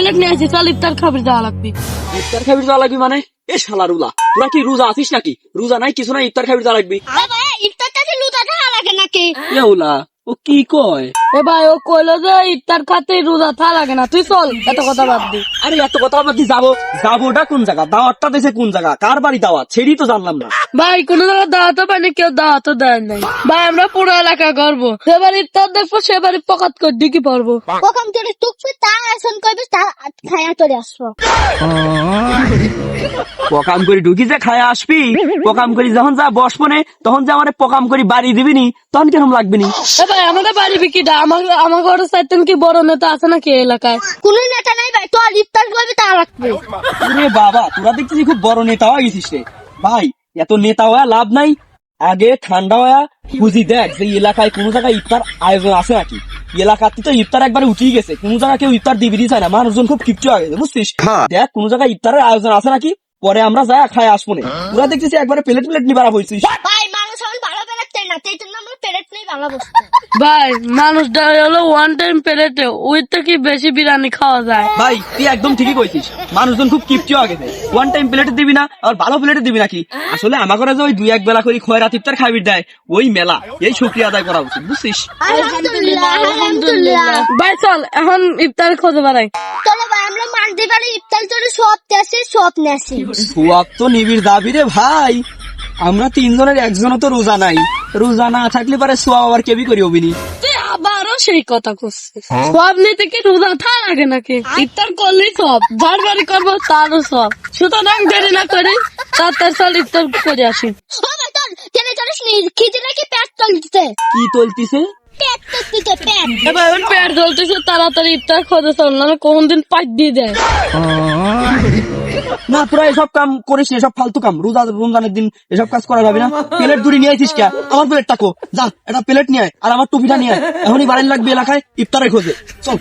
Plate নিয়ে আসি, চল ইফতার খাবি যাওয়া লাগবি। ইফতার খাবি যাওয়া লাগবি মানে? এ শালা রুলা, তোরা কি রোজা আছিস নাকি? রোজা নাই কিছু নাই, ইফতার খাবি যাওয়া লাগবি? ইফতারটা রোজা থাকা লাগে নাকি? এউলা ও কি কয়? এ ভাই ও কইলো যে ইফতার খাতে রোজা থা লাগে না, তুই চল এত কথা বাদ দি। আরে এত কথা বাদ দি, যাবোটা কোন জায়গা? দাওয়াতটা দিছে কোন জায়গা? কার বাড়ি দাওয়াত সেটাই তো জানলাম না। ভাই কোন জায়গায় দাওয়াতও পাইনি, কেউ দাওয়াতও দেয় নাই। ভাই আমরা পুরো এলাকা করবো, সেবার ইফতার দেখবো সেবারই পকাত করে ডিকি পড়বো। কখন তোরে টুকবি তা আসন করবি তা খায়া তোরে আসবো। পকাম করে ঢুকি যে খায়া আসবি, পকাম করি যখন যা বসবনে তখন যে আমার পকাম করি বাড়ি দিবি নি, তখন কেরম লাগবে নি? এ ভাই আমাদের বাড়ি বিকিটা আমার ঘরে চাইতেন কি বড় নেতা আছে নাকি এই এলাকায়? কোনো নেতা নাই ভাই, তোর ইফতার করবি তা লাগবে। রে বাবা, তোরা দেখছিস খুব বড় নেতা হয়ে গেছিস রে। ভাই এত নেতা হওয়া লাভ নাই, আগে ঠান্ডা হওয়া বুঝি দেখ যে এলাকায় কোন জায়গায় ইফতার আয়োজন আছে নাকি। এলাকাতে তো ইফতার একবারে উঠেই গেছে, কোন জায়গায় কেউ ইফতার দিবি চায় না, মানুষজন খুব কিপটে হয়ে গেছে বুঝছিস। দেখ কোন জায়গায় ইফতারের আয়োজন আছে নাকি, পরে আমরা যাই খাই আসবো না। তোরা দেখছিস একবারে প্লেট নিবারা হয়েছিস। ভাই মানুষ এখন ভালো বেড়াতে না, সেই জন্য আমরা পেরেট নেই ভালো বসতে। ভাই মানুষ হলো ওয়ান টাইম প্লেটে, ওই থেকে বেশি বিরিয়ানি খাওয়া যায়। ভাই তুই একদম ঠিকই কইছিস, মানুষজন খুব কিপটি হয়ে গেছে। ওয়ান টাইম প্লেটে দিবি না, আর ভালো প্লেটে দিবি নাকি? আসলে আমার ঘরে যে ওই দুই এক বেলা করে খয়রাত ইফতার খাবি দেয়, ওই মেলা এই শুকরিয়া আদায় করা উচিত বুঝছিস। আলহামদুলিল্লাহ আলহামদুলিল্লাহ। ভাই চল এখন ইফতার খোঁজে বেড়াই। চলো ভাই আমরা মানতে পারি ইফতার করে সব দেশে সব নেছি। সোয়াব তো নিবিড় দাবি রে ভাই, আমরা তিনজনের একজনও তো রোজা নাই। রোজা না থাকলে পারে সোয়াব আবার কেবি করি অবিনি। তুই আবারও সেই কথা করছিস, সব নিতে কি রোজা থা লাগে নাকি? ইফতার করলেই সব, যার বাড়ি করবো তারও সব। সুতরাং দেরি না করে তাড়াতাড়ি চল ইফতার করে আসি। ও ভাই চল জেনে চলিস নি, খিদে নাকি পেট চলতেছে। কি চলতিছে? পেট চলতেছে পেট। এবার এখন পেট জ্বলতেছে, তাড়াতাড়ি ইফতার খোঁজে চল, নাহলে কোন দিন পাইট দিয়ে দেয়। না তোরা এসব কাম করিস, এসব ফালতু কাম। রমজানের দিন এসব কাজ করা যাবে না। প্লেট দূরে নিয়ে আইছিস কে? আমার প্লেটটা কো, যা একটা প্লেট নিয়ে আয়, আর আমার টুপিটা নিয়ে আয়। এখনই বাড়ি লাগবে এলাকায় ইফতারের খোঁজে, চল।